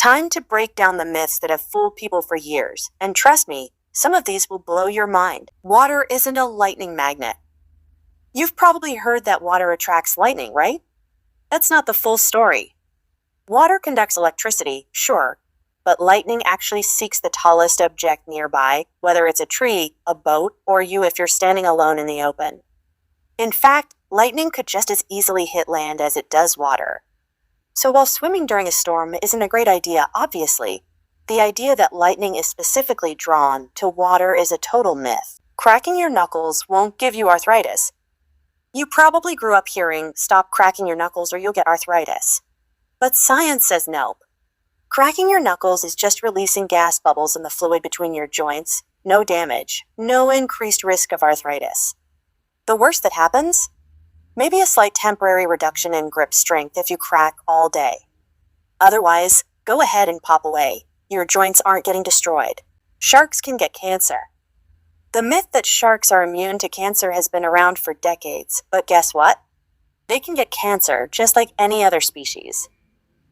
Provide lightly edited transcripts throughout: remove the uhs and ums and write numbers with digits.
Time to break down the myths that have fooled people for years, and trust me, some of these will blow your mind. Water isn't a lightning magnet. You've probably heard that water attracts lightning, right? That's not the full story. Water conducts electricity, sure, but lightning actually seeks the tallest object nearby, whether it's a tree, a boat, or you if you're standing alone in the open. In fact, lightning could just as easily hit land as it does water. So while swimming during a storm isn't a great idea, obviously, the idea that lightning is specifically drawn to water is a total myth. Cracking your knuckles won't give you arthritis. You probably grew up hearing, "Stop cracking your knuckles or you'll get arthritis." But science says no. Cracking your knuckles is just releasing gas bubbles in the fluid between your joints. No damage, no increased risk of arthritis. The worst that happens? Maybe a slight temporary reduction in grip strength if you crack all day. Otherwise, go ahead and pop away. Your joints aren't getting destroyed. Sharks can get cancer. The myth that sharks are immune to cancer has been around for decades, but guess what? They can get cancer just like any other species.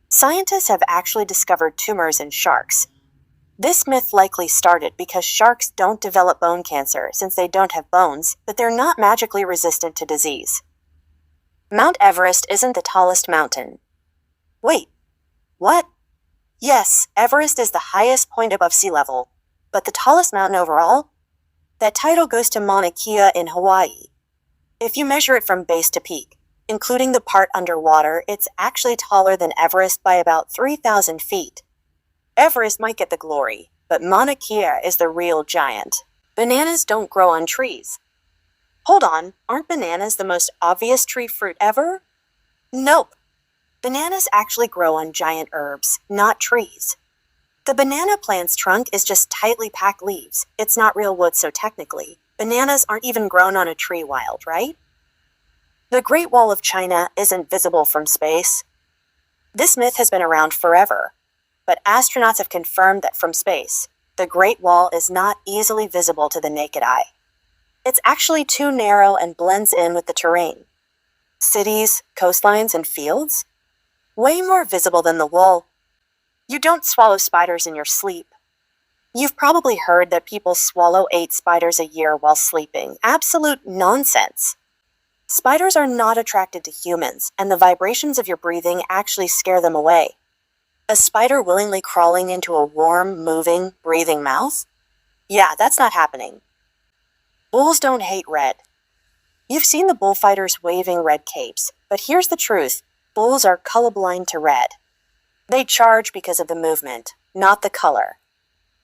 Scientists have actually discovered tumors in sharks. This myth likely started because sharks don't develop bone cancer since they don't have bones, but they're not magically resistant to disease. Mount Everest isn't the tallest mountain. Wait, what? Yes, Everest is the highest point above sea level, but the tallest mountain overall? That title goes to Mauna Kea in Hawaii. If you measure it from base to peak, including the part underwater, it's actually taller than Everest by about 3,000 feet. Everest might get the glory, but Mauna Kea is the real giant. Bananas don't grow on trees. Hold on, aren't bananas the most obvious tree fruit ever? Nope. Bananas actually grow on giant herbs, not trees. The banana plant's trunk is just tightly packed leaves. It's not real wood, so technically, bananas aren't even grown on a tree wild, right? The Great Wall of China isn't visible from space. This myth has been around forever, but astronauts have confirmed that from space, the Great Wall is not easily visible to the naked eye. It's actually too narrow and blends in with the terrain. Cities, coastlines, and fields? Way more visible than the wall. You don't swallow spiders in your sleep. You've probably heard that people swallow 8 spiders a year while sleeping. Absolute nonsense. Spiders are not attracted to humans, and the vibrations of your breathing actually scare them away. A spider willingly crawling into a warm, moving, breathing mouth? Yeah, that's not happening. Bulls don't hate red. You've seen the bullfighters waving red capes, but here's the truth. Bulls are colorblind to red. They charge because of the movement, not the color.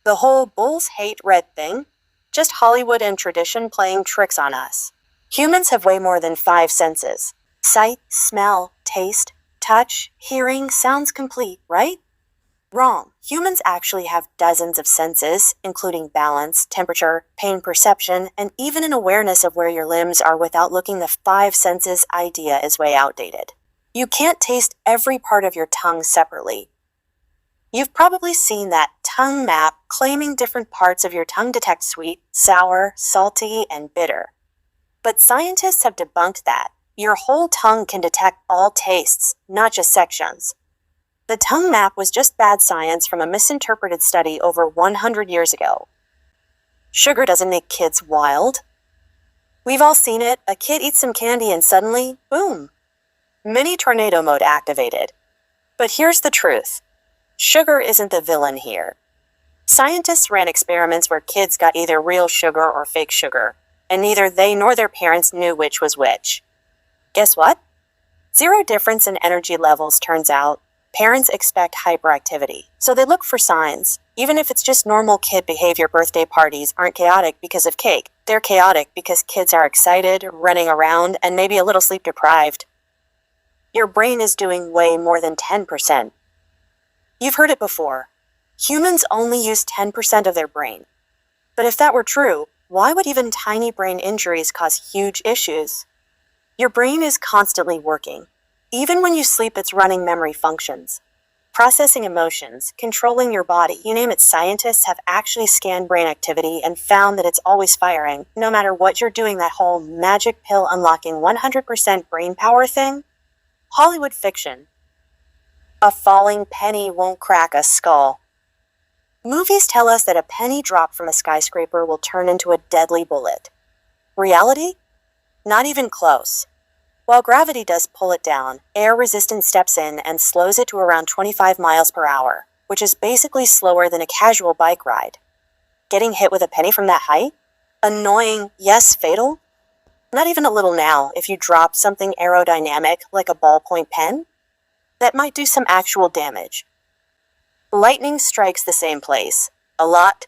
The whole bulls hate red thing? Just Hollywood and tradition playing tricks on us. Humans have way more than 5 senses. Sight, smell, taste, touch, hearing, sounds complete, right? Wrong. Humans actually have dozens of senses, including balance, temperature, pain perception, and even an awareness of where your limbs are without looking. The 5 senses idea is way outdated. You can't taste every part of your tongue separately. You've probably seen that tongue map claiming different parts of your tongue detect sweet, sour, salty, and bitter. But scientists have debunked that. Your whole tongue can detect all tastes, not just sections. The tongue map was just bad science from a misinterpreted study over 100 years ago. Sugar doesn't make kids wild. We've all seen it. A kid eats some candy and suddenly, boom, mini tornado mode activated. But here's the truth. Sugar isn't the villain here. Scientists ran experiments where kids got either real sugar or fake sugar, and neither they nor their parents knew which was which. Guess what? Zero difference in energy levels, turns out. Parents expect hyperactivity, so they look for signs. Even if it's just normal kid behavior, birthday parties aren't chaotic because of cake. They're chaotic because kids are excited, running around, and maybe a little sleep deprived. Your brain is doing way more than 10%. You've heard it before. Humans only use 10% of their brain. But if that were true, why would even tiny brain injuries cause huge issues? Your brain is constantly working. Even when you sleep, it's running memory functions, processing emotions, controlling your body, you name it. Scientists have actually scanned brain activity and found that it's always firing, no matter what you're doing. That whole magic pill unlocking 100% brain power thing? Hollywood fiction. A falling penny won't crack a skull. Movies tell us that a penny dropped from a skyscraper will turn into a deadly bullet. Reality? Not even close. While gravity does pull it down, air resistance steps in and slows it to around 25 miles per hour, which is basically slower than a casual bike ride. Getting hit with a penny from that height? Annoying, yes, fatal? Not even a little now if you drop something aerodynamic like a ballpoint pen. That might do some actual damage. Lightning strikes the same place. A lot.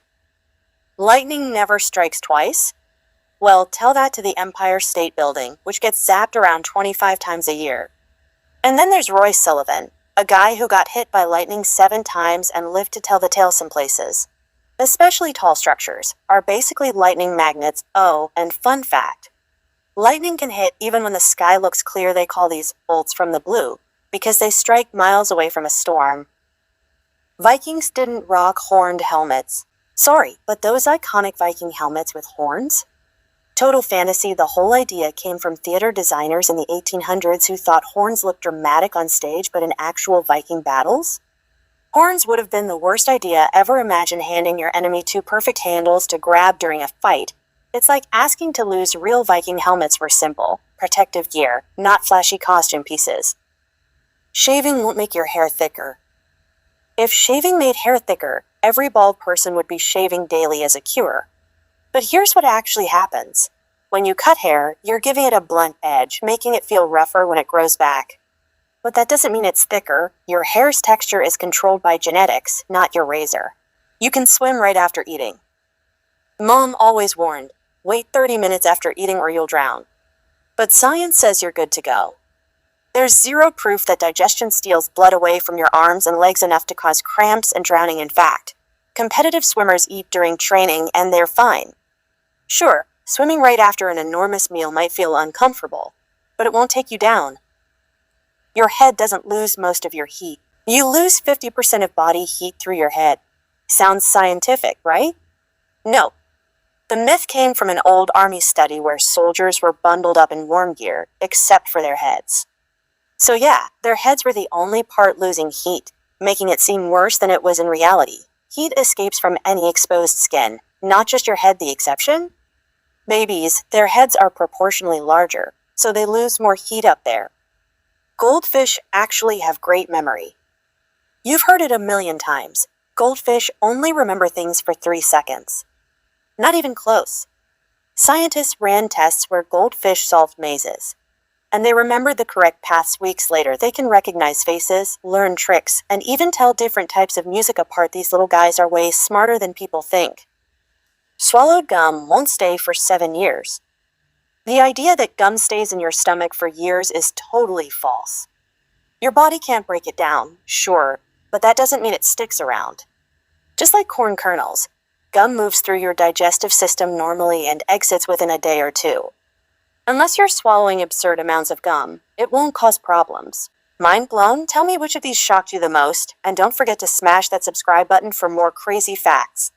Lightning never strikes twice? Well, tell that to the Empire State Building, which gets zapped around 25 times a year. And then there's Roy Sullivan, a guy who got hit by lightning 7 times and lived to tell the tale some places. Especially tall structures are basically lightning magnets. Oh, and fun fact. Lightning can hit even when the sky looks clear. They call these bolts from the blue, because they strike miles away from a storm. Vikings didn't rock horned helmets. Sorry, but those iconic Viking helmets with horns? Total fantasy. The whole idea came from theater designers in the 1800s who thought horns looked dramatic on stage, but in actual Viking battles? Horns would have been the worst idea ever. Imagine handing your enemy 2 perfect handles to grab during a fight. It's like asking to lose. Real Viking helmets were simple, protective gear, not flashy costume pieces. Shaving won't make your hair thicker. If shaving made hair thicker, every bald person would be shaving daily as a cure. But here's what actually happens. When you cut hair, you're giving it a blunt edge, making it feel rougher when it grows back. But that doesn't mean it's thicker. Your hair's texture is controlled by genetics, not your razor. You can swim right after eating. Mom always warned, wait 30 minutes after eating or you'll drown. But science says you're good to go. There's zero proof that digestion steals blood away from your arms and legs enough to cause cramps and drowning. In fact, competitive swimmers eat during training and they're fine. Sure, swimming right after an enormous meal might feel uncomfortable, but it won't take you down. Your head doesn't lose most of your heat. You lose 50% of body heat through your head. Sounds scientific, right? No. The myth came from an old army study where soldiers were bundled up in warm gear, except for their heads. So yeah, their heads were the only part losing heat, making it seem worse than it was in reality. Heat escapes from any exposed skin, not just your head the exception. Babies, their heads are proportionally larger, so they lose more heat up there. Goldfish actually have great memory. You've heard it a million times. Goldfish only remember things for 3 seconds. Not even close. Scientists ran tests where goldfish solved mazes, and they remembered the correct paths weeks later. They can recognize faces, learn tricks, and even tell different types of music apart. These little guys are way smarter than people think. Swallowed gum won't stay for 7 years. The idea that gum stays in your stomach for years is totally false. Your body can't break it down, sure, but that doesn't mean it sticks around. Just like corn kernels, gum moves through your digestive system normally and exits within a day or 2. Unless you're swallowing absurd amounts of gum, it won't cause problems. Mind blown? Tell me which of these shocked you the most, and don't forget to smash that subscribe button for more crazy facts.